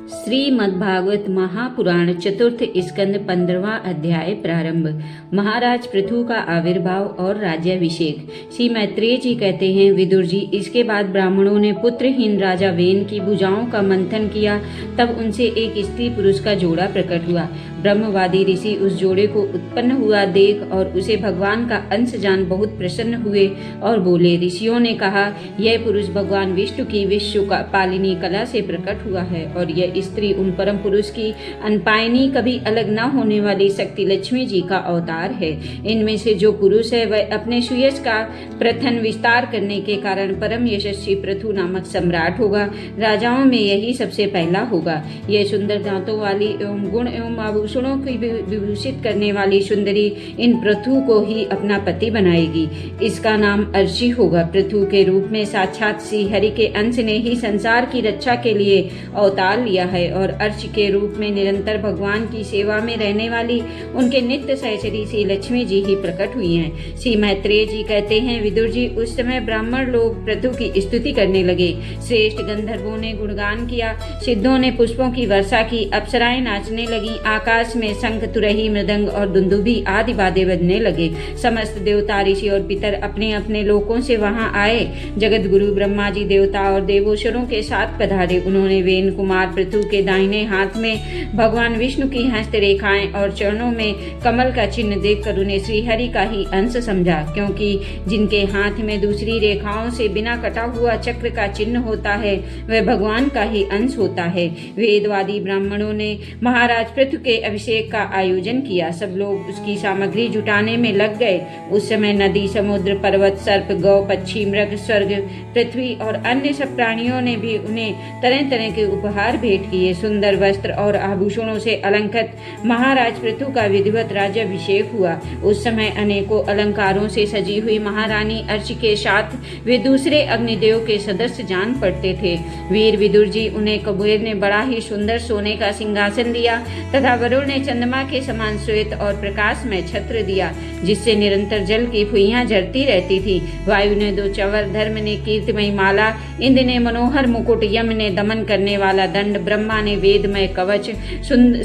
श्रीमद्भागवत महापुराण चतुर्थ स्कंद 15वां अध्याय प्रारंभ। महाराज पृथु का आविर्भाव और राज्याभिषेक। श्री मैत्रेय जी कहते हैं, विदुर जी, इसके बाद ब्राह्मणों ने पुत्रहीन राजा वेन की भुजाओं का मंथन किया। तब उनसे एक स्त्री पुरुष का जोड़ा प्रकट हुआ। ब्रह्मवादी ऋषि उस जोड़े को उत्पन्न हुआ देख और उसे भगवान का अंश जान बहुत प्रसन्न हुए और बोले। ऋषियों ने कहा, यह पुरुष भगवान विष्णु की विश्व का पालिनी कला से प्रकट हुआ है और यह स्त्री उन परम पुरुष की अनपायनी कभी अलग न होने वाली शक्ति लक्ष्मी जी का अवतार है। इनमें से जो पुरुष है वह अपने सुयश का प्रथन विस्तार करने के कारण परम यशस्वी पृथु नामक सम्राट होगा। राजाओं में यही सबसे पहला होगा। यह सुंदर दांतों वाली एवं गुण एवं आभूषणों की विभूषित करने वाली सुंदरी इन पृथु को ही अपना पति बनाएगी। इसका नाम अर्ची होगा। पृथु के रूप में साक्षात श्री हरि के अंश ने ही संसार की रक्षा के लिए अवतार लिया है और अर्च के रूप में निरंतर भगवान की सेवा में रहने वाली उनके नित्य सहचरी श्री लक्ष्मी जी ही प्रकट हुई हैं। श्री मैत्रेय जी कहते हैं, विदुर जी, उस समय ब्राह्मण लोग पृथु की स्तुति करने लगे। श्रेष्ठ गंधर्वों ने गुणगान किया, सिद्धों ने पुष्पों की वर्षा की, अप्सराएं नाचने लगी, आकाश में शंख, तुरही, मृदंग और दुंदुभी आदि वाद्य बजने लगे। समस्त देवता, ऋषि और पितर अपने अपने लोकों से वहां आए। जगत गुरु ब्रह्मा जी देवता और देवोशरों के साथ पधारे। उन्होंने वेन कुमार पृथु के दाहिने हाथ में भगवान विष्णु की हस्त रेखाएं और चरणों में कमल का चिन्ह देखकर उन्हें श्रीहरि का ही अंश समझा, क्योंकि जिनके हाथ में दूसरी रेखाओं से बिना कटा हुआ चक्र का चिन्ह होता है वह भगवान का ही अंश होता है। वेदवादी ब्राह्मणों ने महाराज पृथु के अभिषेक का आयोजन किया। सब लोग उसकी सामग्री जुटाने में लग गए। उस समय नदी, समुद्र, पर्वत, सर्प, गौ, पक्षी, मृग, स्वर्ग, पृथ्वी और अन्य सब प्राणियों ने भी उन्हें तरह तरह के उपहार भेंट किए। सुंदर वस्त्र और आभूषणों से अलंकृत महाराज पृथु का विधिवत राज्याभिषेक हुआ। उस समय अनेकों अलंकारों से सजी हुई महारानी अर्ची के साथ वे दूसरे अग्निदेव के सदस्य जान पड़ते थे। वीर विदुर जी, उन्हें कुबेर ने बड़ा ही सुंदर सोने का सिंहासन दिया तथा वरुण ने चंद्रमा के समान श्वेत और प्रकाश में छत्र दिया, जिससे निरंतर जल की फुइयां झरती रहती थी। वायु ने 2 चंवर, धर्म ने कीर्तिमयी माला, इंद्र ने मनोहर मुकुट, यम ने दमन करने वाला दंड, ब्रह्मा ने वेदमय कवच,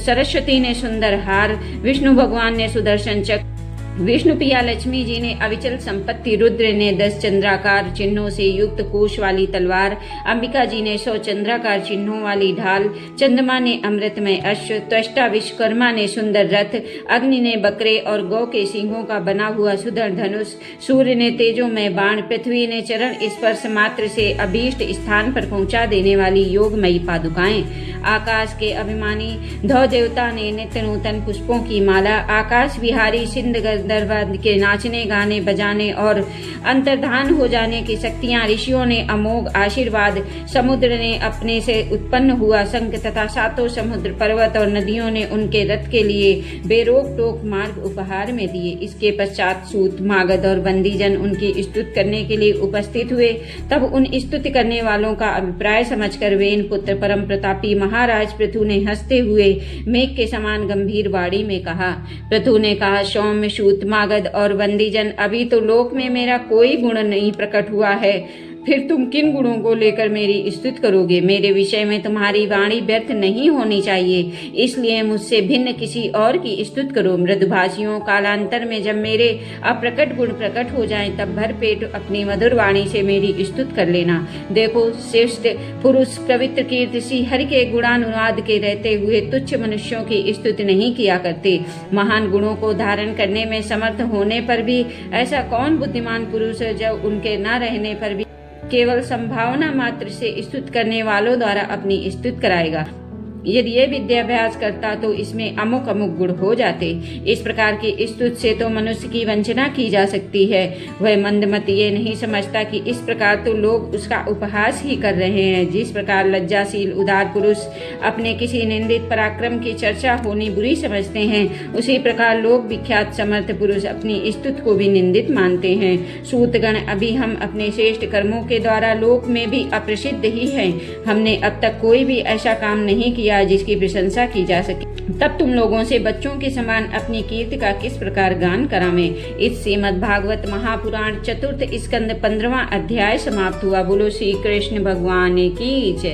सरस्वती ने सुंदर हार, विष्णु भगवान ने सुदर्शन चक्र, विष्णु प्रिया लक्ष्मी जी ने अविचल संपत्ति, रुद्र ने 10 चंद्राकार चिन्हों से युक्त कोश वाली तलवार, अंबिका जी ने 100 चंद्राकार चिन्हों वाली ढाल, चंद्रमा ने अमृतमय अश्व, त्वष्टा विश्वकर्मा ने सुंदर रथ, अग्नि ने बकरे और गौ के सिंहों का बना हुआ सुदृढ़ धनुष, सूर्य ने तेजोमय बाण, पृथ्वी ने चरण स्पर्श मात्र से अभीष्ट स्थान पर पहुंचा देने वाली योगमयी पादुकाएं, आकाश के अभिमानी धौ देवता ने नित्य नूतन पुष्पों की माला, आकाश विहारी सिंध गंधर्व के नाचने, गाने, बजाने और अंतर्धान हो जाने की शक्तियां, ऋषियों ने अमोघ आशीर्वाद, समुद्र ने अपने से उत्पन्न हुआ शंख तथा 7 समुद्र, पर्वत और नदियों ने उनके रथ के लिए बेरोक टोक मार्ग उपहार में दिए। इसके पश्चात सूत, मागध और बंदीजन उनकी स्तुति करने के लिए उपस्थित हुए। तब उन स्तुति करने वालों का अभिप्राय समझकर वेन पुत्र परम प्रतापी महाराज पृथु ने हंसते हुए मेघ के समान गंभीर वाणी में कहा। पृथु ने कहा, सौम्य, सूत, मागध और बंदीजन, अभी तो लोक में मेरा कोई गुण नहीं प्रकट हुआ है, फिर तुम किन गुणों को लेकर मेरी स्तुति करोगे? मेरे विषय में तुम्हारी वाणी व्यर्थ नहीं होनी चाहिए, इसलिए मुझसे भिन्न किसी और की स्तुति करो। मृदुभाषियों, कालांतर में जब मेरे अप्रकट गुण प्रकट हो जाएं, तब भर पेट अपनी मधुर वाणी से मेरी स्तुति कर लेना। देखो, श्रेष्ठ पुरुष पवित्र कीर्ति श्री हरि के गुणानुवाद के रहते हुए तुच्छ मनुष्यों की स्तुति नहीं किया करते। महान गुणों को धारण करने में समर्थ होने पर भी ऐसा कौन बुद्धिमान पुरुष है जो उनके न रहने पर भी केवल संभावना मात्र से स्तुति करने वालों द्वारा अपनी स्तुति कराएगा? यदि ये विद्याभ्यास करता तो इसमें अमुक अमुक गुण हो जाते। इस प्रकार की स्तुति से तो मनुष्य की वंचना की जा सकती है। वह मंदमती ये नहीं समझता कि इस प्रकार तो लोग उसका उपहास ही कर रहे हैं। जिस प्रकार लज्जाशील उदार पुरुष अपने किसी निंदित पराक्रम की चर्चा होनी बुरी समझते हैं, उसी प्रकार लोग विख्यात समर्थ पुरुष अपनी स्तुति को भी निंदित मानते हैं। सूतगण, अभी हम अपने श्रेष्ठ कर्मों के द्वारा लोक में भी अप्रसिद्ध ही हैं। हमने अब तक कोई भी ऐसा काम नहीं किया जिसकी प्रशंसा की जा सके। तब तुम लोगों से बच्चों के समान अपनी कीर्ति का किस प्रकार गान करावें। इस श्रीमद्भागवत महापुराण चतुर्थ स्कंद 15वां अध्याय समाप्त हुआ। बोलो श्री कृष्ण भगवान की जय।